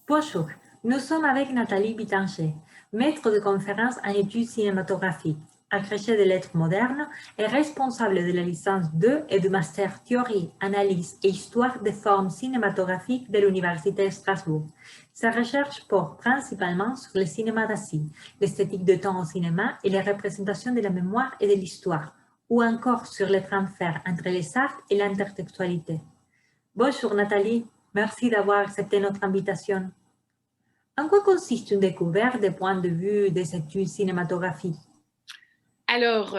Bonjour, nous sommes avec Nathalie Bitanger, maître de conférence en études cinématographiques, agrégée de lettres modernes et responsable de la licence 2 et du master théorie, analyse et histoire des formes cinématographiques de l'Université de Strasbourg. Sa recherche porte principalement sur le cinéma d'Asie, l'esthétique de temps au cinéma et les représentations de la mémoire et de l'histoire, ou encore sur les transferts entre les arts et l'intertextualité. Bonjour Nathalie, merci d'avoir accepté notre invitation. En quoi consiste une découverte des points de vue des études cinématographiques? Alors,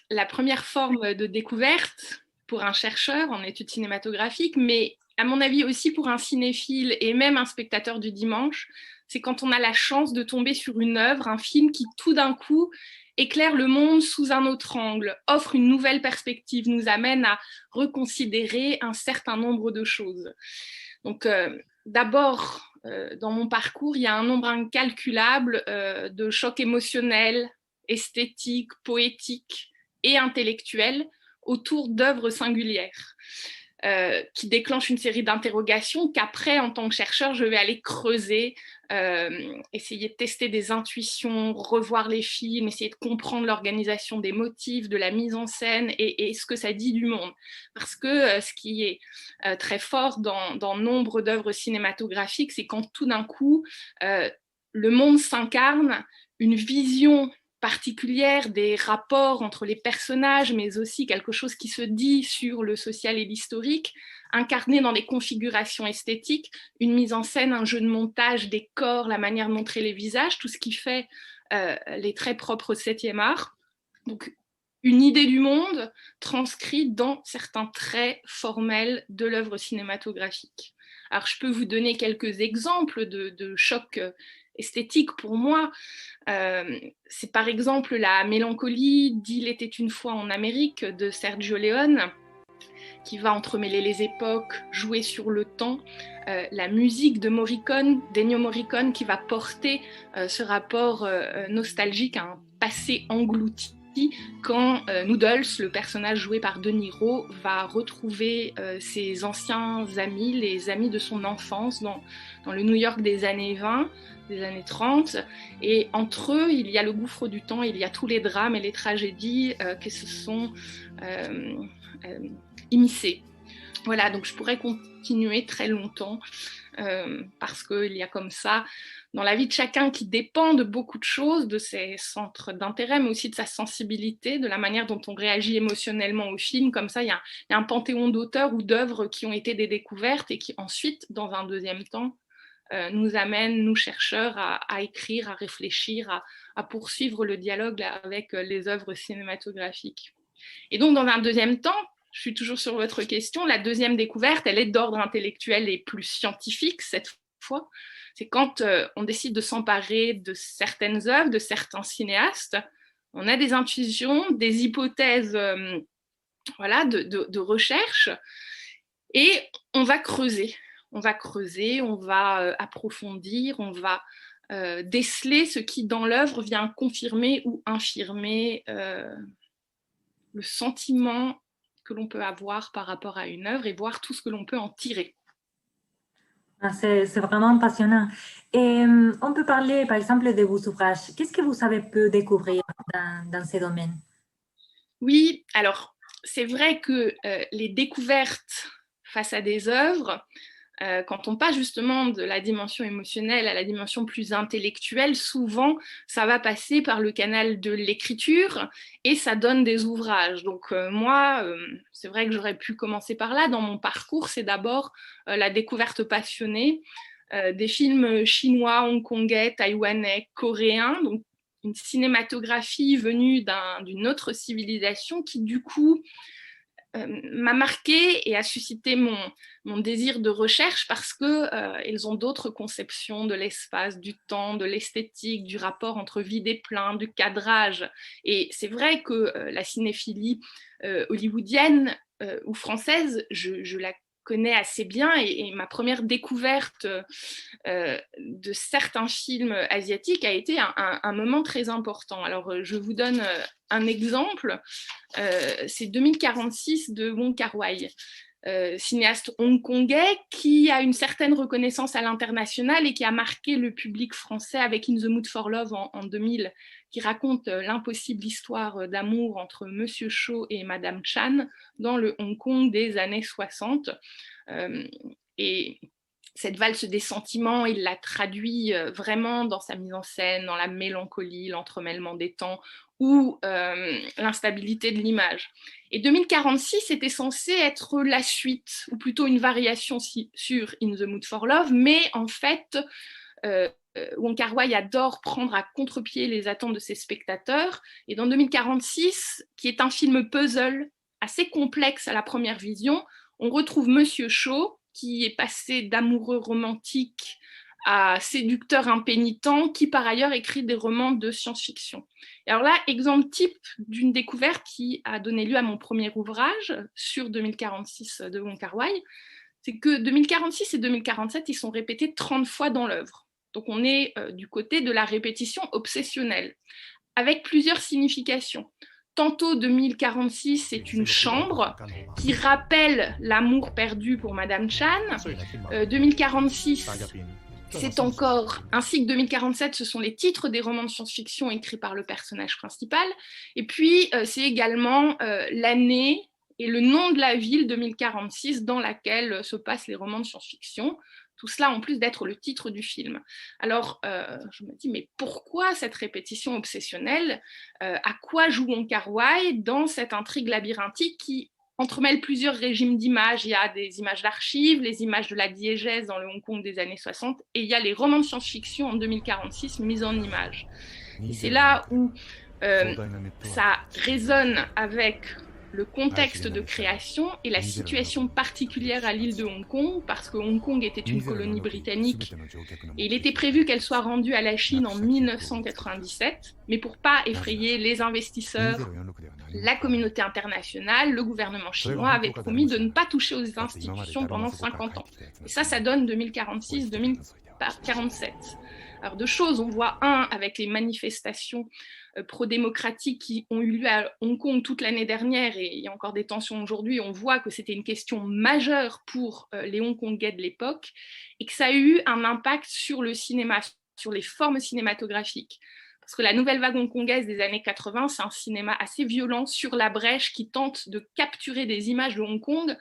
la première forme de découverte pour un chercheur en études cinématographiques, mais à mon avis aussi pour un cinéphile et même un spectateur du dimanche, c'est quand on a la chance de tomber sur une œuvre, un film qui tout d'un coup éclaire le monde sous un autre angle, offre une nouvelle perspective, nous amène à reconsidérer un certain nombre de choses. Donc, d'abord, dans mon parcours, il y a un nombre incalculable de chocs émotionnels, esthétiques, poétiques et intellectuels autour d'œuvres singulières. Qui déclenche une série d'interrogations qu'après, en tant que chercheur, je vais aller creuser, essayer de tester des intuitions, revoir les films, essayer de comprendre l'organisation des motifs, de la mise en scène et ce que ça dit du monde. Parce que ce qui est très fort dans nombre d'œuvres cinématographiques, c'est quand tout d'un coup, le monde s'incarne, une vision particulière des rapports entre les personnages, mais aussi quelque chose qui se dit sur le social et l'historique, incarné dans des configurations esthétiques, une mise en scène, un jeu de montage, des corps, la manière de montrer les visages, tout ce qui fait les traits propres au 7e art. Donc, une idée du monde transcrite dans certains traits formels de l'œuvre cinématographique. Alors, je peux vous donner quelques exemples de chocs esthétiques pour moi. C'est par exemple la mélancolie d'Il était une fois en Amérique de Sergio Leone, qui va entremêler les époques, jouer sur le temps, la musique de Morricone, d'Ennio Morricone, qui va porter ce rapport nostalgique à un passé englouti, quand Noodles, le personnage joué par De Niro, va retrouver ses anciens amis, les amis de son enfance dans le New York des années 20, des années 30, et entre eux, il y a le gouffre du temps, il y a tous les drames et les tragédies qui se sont immiscés. Voilà, donc je pourrais continuer très longtemps parce qu'il y a comme ça dans la vie de chacun qui dépend de beaucoup de choses, de ses centres d'intérêt, mais aussi de sa sensibilité, de la manière dont on réagit émotionnellement au film. Comme ça, il y a un panthéon d'auteurs ou d'œuvres qui ont été des découvertes et qui ensuite, dans un deuxième temps, nous amènent, nous chercheurs, à écrire, à réfléchir, à poursuivre le dialogue avec les œuvres cinématographiques. Et donc, dans un deuxième temps, je suis toujours sur votre question, la deuxième découverte, elle est d'ordre intellectuel et plus scientifique cette fois. C'est quand on décide de s'emparer de certaines œuvres, de certains cinéastes, on a des intuitions, des hypothèses voilà, de recherche, et on va creuser. On va creuser, on va approfondir, on va déceler ce qui, dans l'œuvre, vient confirmer ou infirmer le sentiment que l'on peut avoir par rapport à une œuvre et voir tout ce que l'on peut en tirer. C'est vraiment passionnant. Et on peut parler, par exemple, de vos ouvrages. Qu'est-ce que vous avez pu découvrir dans ces domaines? Oui, alors c'est vrai que les découvertes face à des œuvres, quand on passe justement de la dimension émotionnelle à la dimension plus intellectuelle, souvent ça va passer par le canal de l'écriture et ça donne des ouvrages. Donc moi, c'est vrai que j'aurais pu commencer par là. Dans mon parcours, c'est d'abord la découverte passionnée des films chinois, hongkongais, taïwanais, coréens, donc une cinématographie venue d'une autre civilisation qui du coup m'a marqué et a suscité mon désir de recherche parce qu'ils ont d'autres conceptions de l'espace, du temps, de l'esthétique, du rapport entre vide et plein, du cadrage. Et c'est vrai que la cinéphilie hollywoodienne ou française, je la connais assez bien et ma première découverte de certains films asiatiques a été un moment très important. Alors, je vous donne un exemple, c'est 2046 de Wong Kar-wai. cinéaste hongkongais qui a une certaine reconnaissance à l'international et qui a marqué le public français avec In the Mood for Love en 2000, qui raconte l'impossible histoire d'amour entre Monsieur Cho et Madame Chan dans le Hong Kong des années 60. Et cette valse des sentiments, il la traduit vraiment dans sa mise en scène, dans la mélancolie, l'entremêlement des temps ou l'instabilité de l'image. Et 2046 était censé être la suite, ou plutôt une variation sur In the Mood for Love, mais en fait, Wong Kar-wai adore prendre à contre-pied les attentes de ses spectateurs, et dans 2046, qui est un film puzzle assez complexe à la première vision, on retrouve Monsieur Cho, qui est passé d'amoureux romantique à séducteur impénitent, qui par ailleurs écrit des romans de science-fiction. Et alors là, exemple type d'une découverte qui a donné lieu à mon premier ouvrage sur 2046 de Wong Kar-wai, c'est que 2046 et 2047, ils sont répétés 30 fois dans l'œuvre. Donc on est du côté de la répétition obsessionnelle, avec plusieurs significations. Tantôt 2046, c'est une chambre qui rappelle l'amour perdu pour Madame Chan. 2046, c'est encore, ainsi que 2047, ce sont les titres des romans de science-fiction écrits par le personnage principal. Et puis, c'est également l'année et le nom de la ville 2046 dans laquelle se passent les romans de science-fiction. Tout cela en plus d'être le titre du film. Alors, je me dis, mais pourquoi cette répétition obsessionnelle? À quoi joue Wong Kar-wai dans cette intrigue labyrinthique qui entremêle plusieurs régimes d'images? Il y a des images d'archives, les images de la diégèse dans le Hong Kong des années 60, et il y a les romans de science-fiction en 2046 mis en images. Et c'est là où ça résonne avec le contexte de création et la situation particulière à l'île de Hong Kong, parce que Hong Kong était une colonie britannique et il était prévu qu'elle soit rendue à la Chine en 1997, mais pour pas effrayer les investisseurs, la communauté internationale, le gouvernement chinois avait promis de ne pas toucher aux institutions pendant 50 ans. Et ça donne 2046-2047. Alors deux choses, on voit avec les manifestations pro-démocratiques qui ont eu lieu à Hong Kong toute l'année dernière, et il y a encore des tensions aujourd'hui, on voit que c'était une question majeure pour les Hongkongais de l'époque, et que ça a eu un impact sur le cinéma, sur les formes cinématographiques. Parce que la nouvelle vague hongkongaise des années 80, c'est un cinéma assez violent sur la brèche qui tente de capturer des images de Hong Kong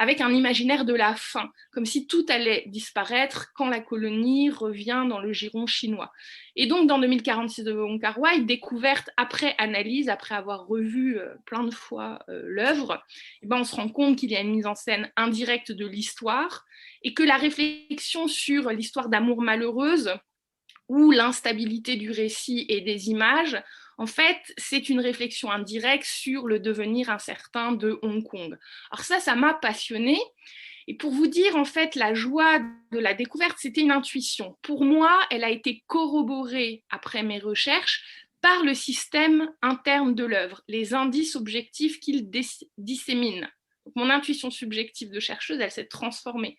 avec un imaginaire de la fin, comme si tout allait disparaître quand la colonie revient dans le giron chinois. Et donc, dans 2046 de Wong Kar-wai, découverte après analyse, après avoir revu plein de fois l'œuvre, on se rend compte qu'il y a une mise en scène indirecte de l'histoire et que la réflexion sur l'histoire d'amour malheureuse ou l'instabilité du récit et des images, en fait, c'est une réflexion indirecte sur le devenir incertain de Hong Kong. Alors ça m'a passionnée. Et pour vous dire, en fait, la joie de la découverte, c'était une intuition. Pour moi, elle a été corroborée après mes recherches par le système interne de l'œuvre, les indices objectifs qu'il dissémine. Donc, mon intuition subjective de chercheuse, elle s'est transformée.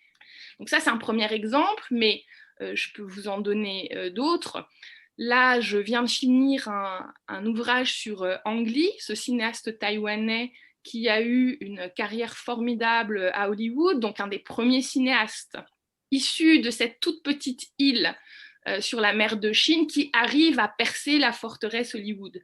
Donc ça, c'est un premier exemple, mais je peux vous en donner d'autres. Là, je viens de finir un ouvrage sur Ang Lee, ce cinéaste taïwanais qui a eu une carrière formidable à Hollywood, donc un des premiers cinéastes issus de cette toute petite île sur la mer de Chine qui arrive à percer la forteresse Hollywood.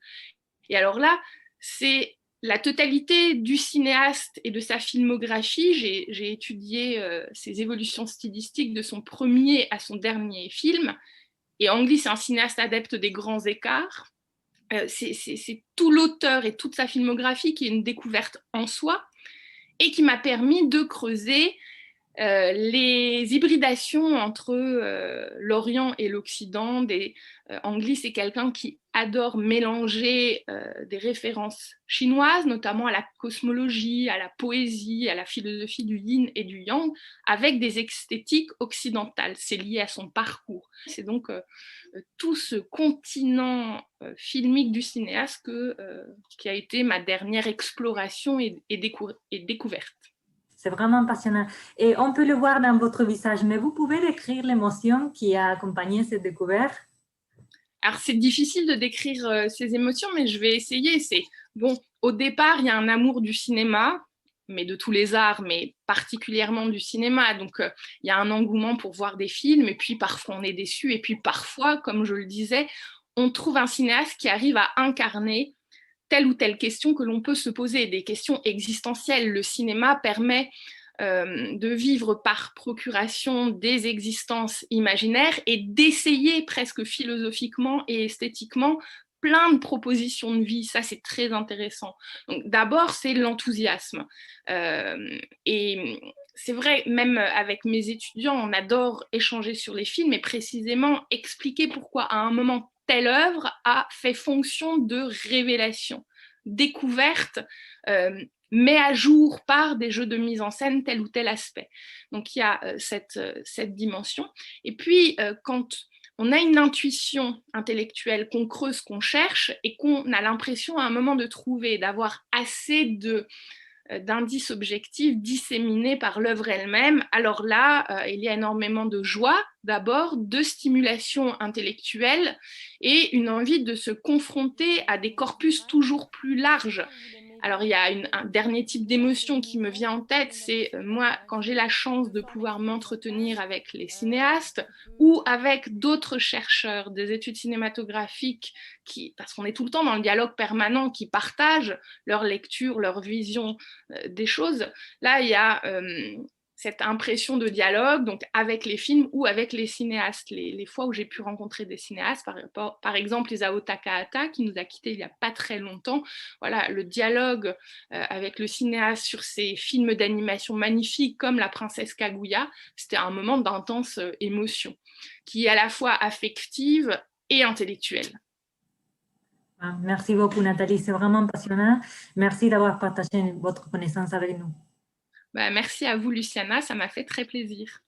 Et alors là, c'est la totalité du cinéaste et de sa filmographie. J'ai étudié ses évolutions stylistiques de son premier à son dernier film. Et Ang Lee, c'est un cinéaste adepte des grands écarts. C'est tout l'auteur et toute sa filmographie qui est une découverte en soi et qui m'a permis de creuser les hybridations entre l'Orient et l'Occident. Ang Lee, c'est quelqu'un qui adore mélanger des références chinoises, notamment à la cosmologie, à la poésie, à la philosophie du yin et du yang, avec des esthétiques occidentales. C'est lié à son parcours. C'est donc tout ce continent filmique du cinéaste qui a été ma dernière exploration et découverte. C'est vraiment passionnant. Et on peut le voir dans votre visage, mais vous pouvez décrire l'émotion qui a accompagné cette découverte? Alors, c'est difficile de décrire ces émotions, mais je vais essayer. Au départ, il y a un amour du cinéma mais de tous les arts, mais particulièrement du cinéma. Donc, il y a un engouement pour voir des films, et puis parfois on est déçu, et puis parfois, comme je le disais, on trouve un cinéaste qui arrive à incarner telle ou telle question que l'on peut se poser, des questions existentielles. Le cinéma permet de vivre par procuration des existences imaginaires et d'essayer presque philosophiquement et esthétiquement plein de propositions de vie. Ça, c'est très intéressant. Donc, d'abord, c'est l'enthousiasme. Et c'est vrai, même avec mes étudiants, on adore échanger sur les films et précisément expliquer pourquoi à un moment telle œuvre a fait fonction de révélation, découverte, met à jour par des jeux de mise en scène tel ou tel aspect. Donc il y a cette dimension. Et puis quand on a une intuition intellectuelle qu'on creuse, qu'on cherche et qu'on a l'impression à un moment de trouver, d'avoir assez d'indices objectifs disséminés par l'œuvre elle-même, alors là, il y a énormément de joie, d'abord, de stimulation intellectuelle et une envie de se confronter à des corpus toujours plus larges. Alors, il y a un dernier type d'émotion qui me vient en tête, c'est moi, quand j'ai la chance de pouvoir m'entretenir avec les cinéastes ou avec d'autres chercheurs des études cinématographiques, parce qu'on est tout le temps dans le dialogue permanent, qui partagent leur lecture, leur vision des choses. Là, il y a cette impression de dialogue, donc avec les films ou avec les cinéastes. Les fois où j'ai pu rencontrer des cinéastes, par exemple Isao Takahata, qui nous a quittés il n'y a pas très longtemps, voilà, le dialogue avec le cinéaste sur ces films d'animation magnifiques comme La Princesse Kaguya, c'était un moment d'intense émotion, qui est à la fois affective et intellectuelle. Merci beaucoup, Nathalie. C'est vraiment passionnant. Merci d'avoir partagé votre connaissance avec nous. Merci à vous, Luciana. Ça m'a fait très plaisir.